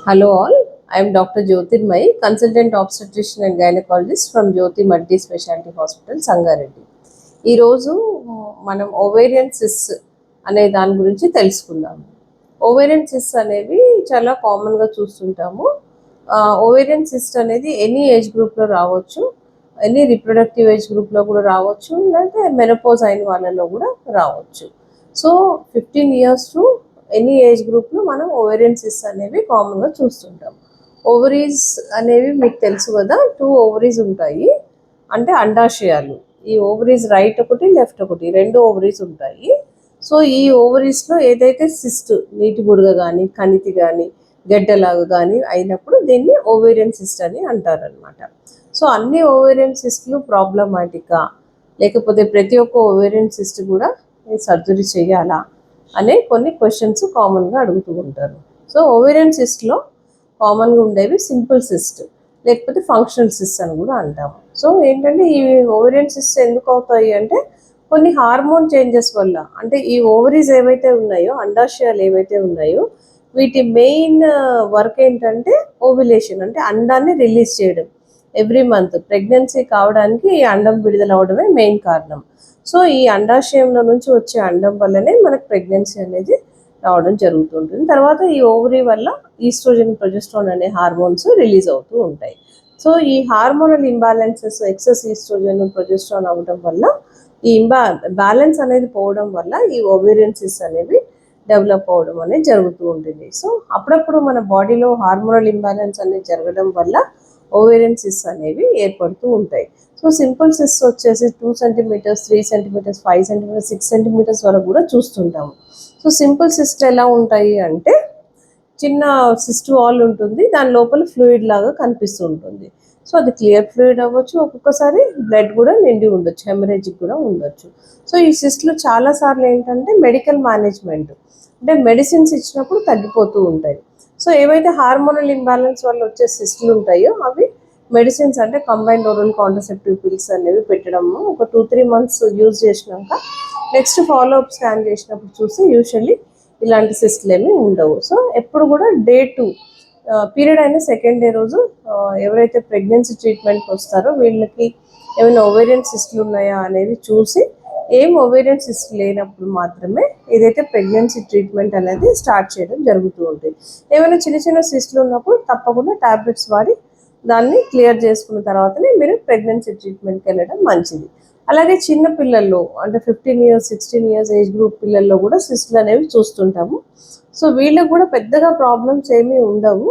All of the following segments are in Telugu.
Hello all, I am Dr. Jyotirmay, consultant obstetrician and gynecologist from Jyoti Multi Specialty Hospital, Sangareddy. ఈ రోజు మనం ఓవేరియన్ సిస్ అనే దాని గురించి తెలుసుకుందాం. ఓవేరియన్ సిస్ అనేవి చాలా కామన్గా చూస్తుంటాము. ఓవేరియన్ సిస్ట్ అనేది ఎనీ ఏజ్ గ్రూప్లో రావచ్చు, ఎనీ రిప్రొడక్టివ్ ఏజ్ గ్రూప్లో కూడా రావచ్చు, లేకపోతే మెనోపాజ్ అయిన వాళ్ళలో కూడా రావచ్చు. So 15 years to any age గ్రూప్లో మనం ఓవేరియన్ సిస్ అనేవి కామన్గా చూస్తుంటాం. ఓవరీస్ అనేవి మీకు తెలుసు కదా, 2 ఓవరీస్ ఉంటాయి, అంటే అండాశయాలు. ఈ ఓవరీస్ రైట్ ఒకటి లెఫ్ట్ ఒకటి 2 ఓవరీస్ ఉంటాయి. సో ఈ ఓవరీస్లో ఏదైతే సిస్ట్ నీటి బుడగ కానీ కణితి కానీ గడ్డలాగా కానీ అయినప్పుడు దీన్ని ఓవేరియన్ సిస్ట్ అని అంటారనమాట. సో అన్ని ఓవేరియన్ సిస్ట్లు ప్రాబ్లమాటికా, లేకపోతే ప్రతి ఒక్క ఓవేరియన్ సిస్ట్ కూడా సర్జరీ చేయాలా అనే కొన్ని క్వశ్చన్స్ కామన్గా అడుగుతూ ఉంటారు. సో ఓవేరియన్ సిస్ట్లో కామన్గా ఉండేవి సింపుల్ సిస్ట్, లేకపోతే ఫంక్షనల్ సిస్ట్ అని కూడా అంటాము. సో ఏంటంటే ఈ ఓవేరియన్ సిస్ట్ ఎందుకు అవుతాయి అంటే కొన్ని హార్మోన్ చేంజెస్ వల్ల, అంటే ఈ ఓవరీస్ ఏవైతే ఉన్నాయో, అండాశయాలు ఏవైతే ఉన్నాయో, వీటి మెయిన్ వర్క్ ఏంటంటే ఓవ్యులేషన్, అంటే అండాన్ని రిలీజ్ చేయడం. ఎవ్రీ మంత్ ప్రెగ్నెన్సీ కావడానికి ఈ అండం విడుదల అవడమే మెయిన్ కారణం. సో ఈ అండాశయంలో నుంచి వచ్చే అండం వల్లనే మనకు ప్రెగ్నెన్సీ అనేది రావడం జరుగుతుంటుంది. తర్వాత ఈ ఓవరీ వల్ల ఈస్ట్రోజన్ ప్రొజెస్ట్రాన్ అనే హార్మోన్స్ రిలీజ్ అవుతూ ఉంటాయి. సో ఈ hormonal imbalances, excess estrogen progesterone అవ్వడం వల్ల ఈ బ్యాలెన్స్ అనేది పోవడం వల్ల ఈ ఓవేరియన్ సిస్ అనేవి డెవలప్ అవ్వడం అనేది జరుగుతూ ఉంటుంది. సో అప్పుడప్పుడు మన బాడీలో హార్మోనల్ ఇంబ్యాలెన్స్ అనేది జరగడం వల్ల ఓవేరియన్ సిస్ అనేవి ఏర్పడుతూ ఉంటాయి. సో సింపుల్ సిస్ వచ్చేసి 2 centimeters, 3 centimeters, 5 centimeters, 6 centimeters వరకు కూడా చూస్తుంటాము. సో సింపుల్ సిస్ట్ ఎలా ఉంటాయి అంటే చిన్న సిస్ట్ వాల్ ఉంటుంది, దాని లోపల ఫ్లూయిడ్ లాగా కనిపిస్తూ ఉంటుంది. సో అది క్లియర్ ఫ్లూయిడ్ అవ్వచ్చు, ఒక్కొక్కసారి బ్లడ్ కూడా నిండి ఉండొచ్చు, హెమరేజిక్ కూడా ఉండొచ్చు. సో ఈ సిస్ట్లు చాలాసార్లు ఏంటంటే మెడికల్ మేనేజ్మెంట్, అంటే మెడిసిన్స్ ఇచ్చినప్పుడు తగ్గిపోతూ ఉంటాయి. సో ఏవైతే హార్మోనల్ ఇంబ్యాలెన్స్ వల్ల వచ్చే సిస్ట్లు ఉంటాయో అవి మెడిసిన్స్, అంటే కంబైన్డ్ ఓరల్ కాంట్రసెప్టివ్ పిల్స్ అనేవి పెట్టడము ఒక 2-3 months యూజ్ చేసినాక నెక్స్ట్ ఫాలోఅప్ స్కాన్ చేసినప్పుడు చూస్తే యూజువల్లీ ఇలాంటి సిస్ట్లు ఏమీ ఉండవు. సో ఎప్పుడు కూడా Day 2 పీరియడ్ అయిన సెకండ్ డే రోజు ఎవరైతే ప్రెగ్నెన్సీ ట్రీట్మెంట్కి వస్తారో వీళ్ళకి ఏమైనా ఓవేరియన్ సిస్ట్లు ఉన్నాయా అనేది చూసి, ఏం ఓవేరియన్ సిస్ట్ లేనప్పుడు మాత్రమే ఏదైతే ప్రెగ్నెన్సీ ట్రీట్మెంట్ అనేది స్టార్ట్ చేయడం జరుగుతూ ఉంటుంది. ఏమైనా చిన్న చిన్న సిస్ట్లు ఉన్నప్పుడు తప్పకుండా టాబ్లెట్స్ వాడి దాన్ని క్లియర్ చేసుకున్న తర్వాతనే మీరు ప్రెగ్నెన్సీ ట్రీట్మెంట్కి వెళ్ళడం మంచిది. అలాగే చిన్న పిల్లల్లో, అంటే 15 years, 16 years ఏజ్ గ్రూప్ పిల్లల్లో కూడా సిస్ట్లు అనేవి చూస్తుంటాము. సో వీళ్ళకి కూడా పెద్దగా ప్రాబ్లమ్స్ ఏమీ ఉండవు.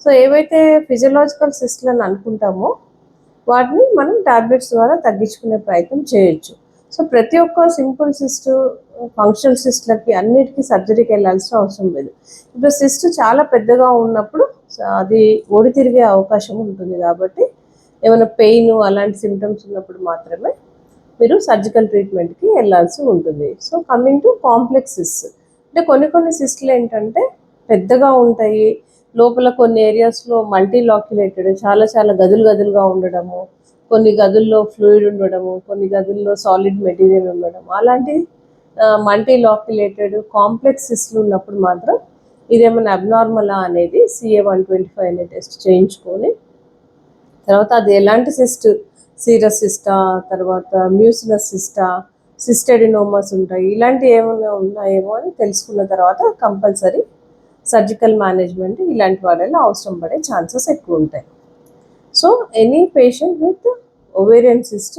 సో ఏవైతే ఫిజియలాజికల్ సిస్ట్లు అని అనుకుంటామో వాటిని మనం టాబ్లెట్స్ ద్వారా తగ్గించుకునే ప్రయత్నం చేయొచ్చు. సో ప్రతి ఒక్క సింపుల్ సిస్ట్, ఫంక్షనల్ సిస్ట్లకి అన్నిటికీ సర్జరీకి వెళ్ళాల్సిన అవసరం లేదు. ఇప్పుడు సిస్ట్ చాలా పెద్దగా ఉన్నప్పుడు అది ఒడి తిరిగే అవకాశం ఉంటుంది, కాబట్టి ఏమైనా పెయిన్ అలాంటి సిమ్టమ్స్ ఉన్నప్పుడు మాత్రమే మీరు సర్జికల్ ట్రీట్మెంట్కి వెళ్ళాల్సి ఉంటుంది. So coming to complex cyst, అంటే కొన్ని సిస్ట్లు ఏంటంటే పెద్దగా ఉంటాయి, లోపల కొన్ని ఏరియాస్లో మల్టీ లాక్యులేటెడ్, చాలా గదులుగా ఉండడము, కొన్ని గదుల్లో ఫ్లూయిడ్ ఉండడము, కొన్ని గదుల్లో సాలిడ్ మెటీరియల్ ఉండడం, అలాంటి మల్టీ లాక్యులేటెడ్ కాంప్లెక్స్ సిస్ట్లు ఉన్నప్పుడు మాత్రం ఇదేమైనా అబ్నార్మలా అనేది CA-125 అనే టెస్ట్ చేయించుకొని, తర్వాత అది ఎలాంటి సిస్ట్, సీరస్ సిస్టా, తర్వాత మ్యూసినస్ సిస్టా, సిస్టెడినోమస్ ఉంటాయి, ఇలాంటివి ఏమైనా ఉన్నాయేమో అని తెలుసుకున్న తర్వాత కంపల్సరీ సర్జికల్ మేనేజ్మెంట్ ఇలాంటి వాళ్ళలో అవసరం పడే ఛాన్సెస్ ఎక్కువ ఉంటాయి. So any patient with ovarian cyst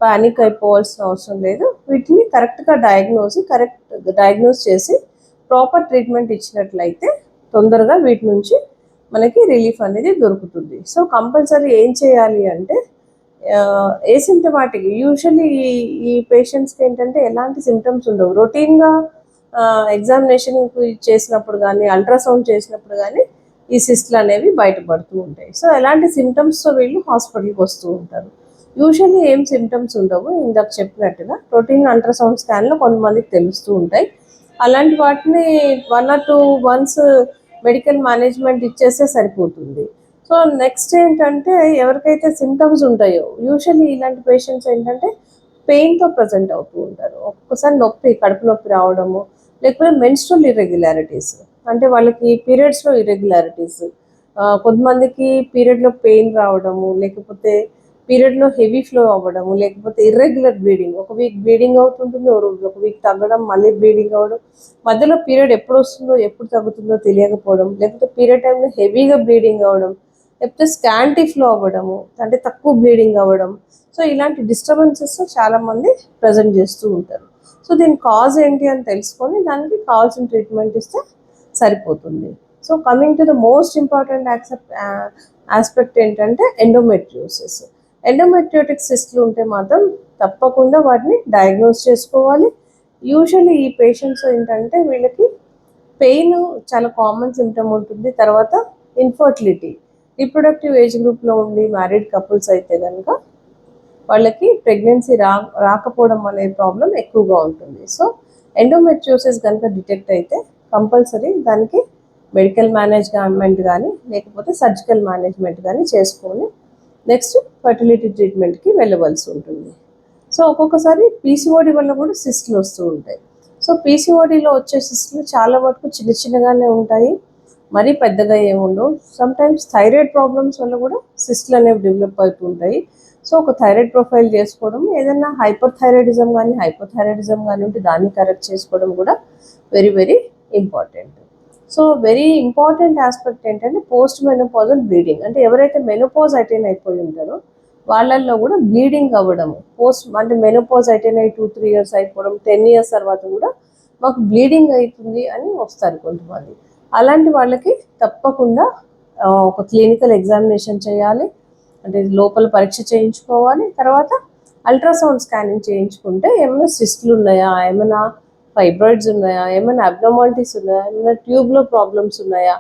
panic అయిపోవాల్సిన అవసరం లేదు. వీటిని కరెక్ట్గా డయాగ్నోస్ చేసి ప్రాపర్ ట్రీట్మెంట్ ఇచ్చినట్లయితే తొందరగా వీటి నుంచి మనకి రిలీఫ్ అనేది దొరుకుతుంది. సో కంపల్సరీ ఏం చేయాలి అంటే ఏసిమ్టమాటిక్, యూజువల్లీ ఈ పేషెంట్స్కి ఏంటంటే ఎలాంటి సిమ్టమ్స్ ఉండవు. రొటీన్గా ఎగ్జామినేషన్ చేసినప్పుడు కానీ అల్ట్రాసౌండ్ చేసినప్పుడు కానీ ఈ సిస్ట్లు అనేవి బయటపడుతూ ఉంటాయి. సో ఎలాంటి సిమ్టమ్స్తో వీళ్ళు హాస్పిటల్కి వస్తూ ఉంటారు. యూజువల్లీ ఏం సిమ్టమ్స్ ఉండవు, ఇందాక చెప్పినట్టుగా రొటీన్ అల్ట్రాసౌండ్ స్కాన్లో కొంతమందికి తెలుస్తూ ఉంటాయి. అలాంటి వాటిని 1 or 2 months మెడికల్ మేనేజ్మెంట్ ఇచ్చేస్తే సరిపోతుంది. సో నెక్స్ట్ ఏంటంటే ఎవరికైతే సిమ్టమ్స్ ఉంటాయో, యూజువల్లీ ఇలాంటి పేషెంట్స్ ఏంటంటే పెయిన్తో ప్రజెంట్ అవుతూ ఉంటారు. ఒక్కొక్కసారి నొప్పి, కడుపు నొప్పి రావడము, లేకపోతే మెన్స్ట్రల్ ఇర్రెగ్యులారిటీస్, అంటే వాళ్ళకి పీరియడ్స్లో ఇర్రెగ్యులారిటీస్, కొంతమందికి పీరియడ్లో పెయిన్ రావడము, లేకపోతే పీరియడ్లో హెవీ ఫ్లో అవ్వడము, లేకపోతే ఇర్రెగ్యులర్ బ్లీడింగ్, ఒక వీక్ బ్లీడింగ్ అవుతుంటుంది, ఒక వీక్ తగ్గడం, మళ్ళీ బ్లీడింగ్ అవ్వడం, మధ్యలో పీరియడ్ ఎప్పుడు వస్తుందో ఎప్పుడు తగ్గుతుందో తెలియకపోవడం, లేకపోతే పీరియడ్ టైంలో హెవీగా బ్లీడింగ్ అవ్వడం, లేకపోతే స్కాంటీ ఫ్లో అవ్వడము, అంటే తక్కువ బ్లీడింగ్ అవ్వడం. సో ఇలాంటి డిస్టర్బెన్సెస్ చాలామంది ప్రజెంట్ చేస్తూ ఉంటారు. సో దీని కాజ్ ఏంటి అని తెలుసుకొని దానికి కావాల్సిన ట్రీట్మెంట్ ఇస్తే సరిపోతుంది. So coming to the most important aspect ఏంటంటే ఎండోమెట్రియోసిస్. ఎండోమెట్రియోటిక్ సిస్ట్లు ఉంటే మాత్రం తప్పకుండా వాటిని డయాగ్నోస్ చేసుకోవాలి. యూజువల్లీ ఈ పేషెంట్స్ ఏంటంటే వీళ్ళకి పెయిన్ చాలా కామన్ సిమ్టమ్ ఉంటుంది. తర్వాత ఇన్ఫర్టిలిటీ, రీప్రొడక్టివ్ ఏజ్ గ్రూప్లో ఉండి మ్యారీడ్ కపుల్స్ అయితే కనుక వాళ్ళకి ప్రెగ్నెన్సీ రాకపోవడం అనే ప్రాబ్లం ఎక్కువగా ఉంటుంది. సో ఎండోమెట్రియోసిస్ కనుక డిటెక్ట్ అయితే కంపల్సరీ దానికి మెడికల్ మేనేజ్మెంట్ కానీ లేకపోతే సర్జికల్ మేనేజ్మెంట్ కానీ చేసుకొని నెక్స్ట్ ఫర్టిలిటీ ట్రీట్మెంట్కి వెళ్ళవలసి ఉంటుంది. సో ఒక్కొక్కసారి పీసీఓడి వల్ల కూడా సిస్ట్లు వస్తూ ఉంటాయి. సో పీసీఓడిలో వచ్చే సిస్ట్లు చాలా వరకు చిన్న చిన్నగానే ఉంటాయి, మరీ పెద్దగా ఏముండవు. సమ్టైమ్స్ థైరాయిడ్ ప్రాబ్లమ్స్ వల్ల కూడా సిస్ట్లు అనేవి డెవలప్ అవుతూ ఉంటాయి. సో ఒక థైరాయిడ్ ప్రొఫైల్ చేసుకోవడం, ఏదైనా హైపోథైరాయిడిజం కానీ ఉంటే దాన్ని కరెక్ట్ చేసుకోవడం కూడా very very important. So very important aspect ఏంటంటే పోస్ట్ మెనోపాజల్ బ్లీడింగ్. అంటే ఎవరైతే మెనోపాజ్ అటైన్ అయిపోయి ఉంటారో వాళ్ళల్లో కూడా బ్లీడింగ్ అవ్వడము, అంటే మెనోపాజ్ అటైన్ అయ్యి 2-3 ఇయర్స్ అయిపోవడం, 10 ఇయర్స్ తర్వాత కూడా మాకు బ్లీడింగ్ అవుతుంది అని వస్తారు కొంతమంది. అలాంటి వాళ్ళకి తప్పకుండా ఒక క్లినికల్ ఎగ్జామినేషన్ చేయాలి, అంటే లోపల పరీక్ష చేయించుకోవాలి. తర్వాత అల్ట్రాసౌండ్ స్కానింగ్ చేయించుకుంటే ఏమైనా సిస్ట్లు ఉన్నాయా, ఏమైనా ఫైబ్రాయిడ్స్ ఉన్నాయా, ఏమైనా అబ్నార్మాలిటీస్ ఉన్నాయా, ఏమైనా ట్యూబ్లో ప్రాబ్లమ్స్ ఉన్నాయా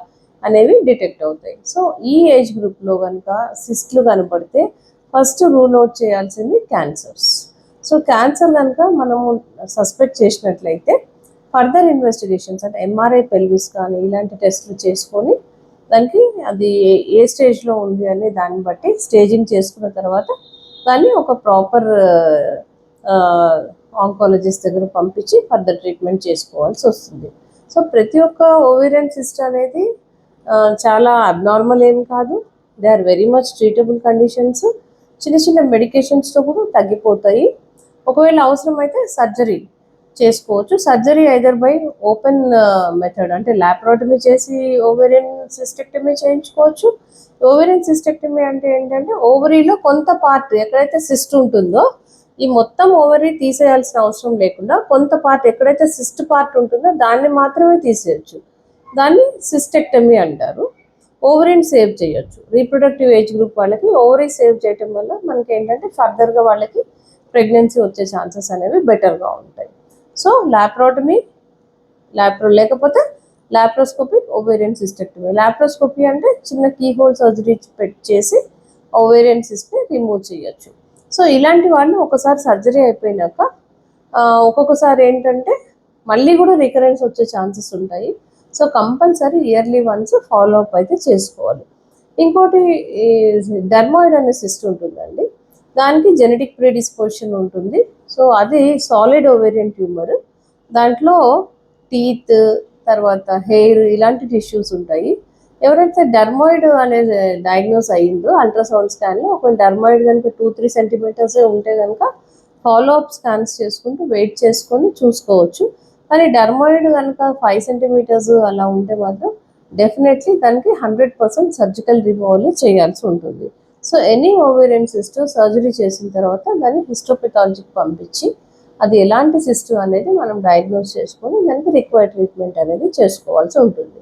అనేవి డిటెక్ట్ అవుతాయి. సో ఈ ఏజ్ గ్రూప్లో కనుక సిస్ట్లు కనపడితే ఫస్ట్ రూల్ అవుట్ చేయాల్సింది క్యాన్సర్స్. సో క్యాన్సర్ కనుక మనము సస్పెక్ట్ చేసినట్లయితే ఫర్దర్ ఇన్వెస్టిగేషన్స్ అంటే ఎంఆర్ఐ పెల్విస్ కానీ ఇలాంటి టెస్టులు చేసుకొని దానికి అది ఏ స్టేజ్లో ఉంది అనే దాన్ని బట్టి స్టేజింగ్ చేసుకున్న తర్వాత దాన్ని ఒక ప్రాపర్ ఆంకాలజిస్ట్ దగ్గర పంపించి ఫర్దర్ ట్రీట్మెంట్ చేసుకోవాల్సి వస్తుంది. సో ప్రతి ఒక్క ఓవేరియన్ సిస్ట్ అనేది చాలా అబ్నార్మల్ ఏం కాదు, they are very much treatable conditions. చిన్న చిన్న మెడికేషన్స్తో కూడా తగ్గిపోతాయి. ఒకవేళ అవసరమైతే సర్జరీ చేసుకోవచ్చు. Surgery either by open method అంటే ల్యాప్రోటమీ చేసి ఓవేరియన్ సిస్టెక్టమీ చేయించుకోవచ్చు. ఓవేరియన్ సిస్టెక్టమీ అంటే ఏంటంటే ఓవరీలో కొంత పార్ట్ ఎక్కడైతే సిస్ట్ ఉంటుందో ఈ మొత్తం ఓవరీ తీసేయాల్సిన అవసరం లేకుండా కొంత పార్ట్ ఎక్కడైతే సిస్ట్ పార్ట్ ఉంటుందో దాన్ని మాత్రమే తీసేయచ్చు. దాన్ని సిస్టెక్టమీ అంటారు. ఓవరీని సేవ్ చేయొచ్చు. రీప్రొడక్టివ్ ఏజ్ గ్రూప్ వాళ్ళకి ఓవరీ సేవ్ చేయటం వల్ల మనకి ఏంటంటే ఫర్దర్గా వాళ్ళకి ప్రెగ్నెన్సీ వచ్చే ఛాన్సెస్ అనేవి బెటర్గా ఉంటాయి. సో ల్యాప్రోటమీ, లేకపోతే లాప్రోస్కోపిక్ ఓవేరియన్ సిస్టెక్టమీ. లాప్రోస్కోపీ అంటే చిన్న కీహోల్ సర్జరీ చేసి ఓవేరియన్ సిస్ట్ని రిమూవ్ చేయొచ్చు. సో ఇలాంటి వాళ్ళు ఒకసారి సర్జరీ అయిపోయినాక ఒక్కొక్కసారి ఏంటంటే మళ్ళీ కూడా రికరెన్స్ వచ్చే ఛాన్సెస్ ఉంటాయి. So compulsory yearly once follow up అయితే చేసుకోవాలి. ఇంకోటి డర్మాయిడ్ అనే సిస్ట్ ఉంటుందండి, దానికి జెనెటిక్ ప్రీడిస్పోజిషన్ ఉంటుంది. సో అది సాలిడ్ ఓవేరియన్ ట్యూమర్. దాంట్లో టీత్, తర్వాత హెయిర్ ఇలాంటి టిష్యూస్ ఉంటాయి. ఎవరైతే డర్మాయిడ్ అనేది డయాగ్నోస్ అయ్యిందో అల్ట్రాసౌండ్ స్కాన్లో ఒకవేళ డర్మాయిడ్ కనుక 2-3 సెంటీమీటర్సే ఉంటే కనుక ఫాలో అప్ స్కాన్స్ చేసుకుంటూ వెయిట్ చేసుకొని చూసుకోవచ్చు. కానీ డర్మాయిడ్ కనుక 5 సెంటీమీటర్స్ అలా ఉంటే మాత్రం డెఫినెట్లీ దానికి 100% సర్జికల్ రిమూవల్ చేయాల్సి ఉంటుంది. So any ovarian cyst surgery చేసిన తర్వాత దాన్ని హిస్టోపెథాలజీకి పంపించి అది ఎలాంటి సిస్ట్ అనేది మనం డయాగ్నోస్ చేసుకొని దానికి రిక్వైర్డ్ ట్రీట్మెంట్ అనేది చేసుకోవాల్సి ఉంటుంది.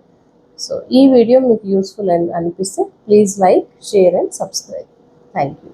సో ఈ వీడియో మీకు యూస్ఫుల్ అని అనిపిస్తే please like, share and subscribe. Thank you.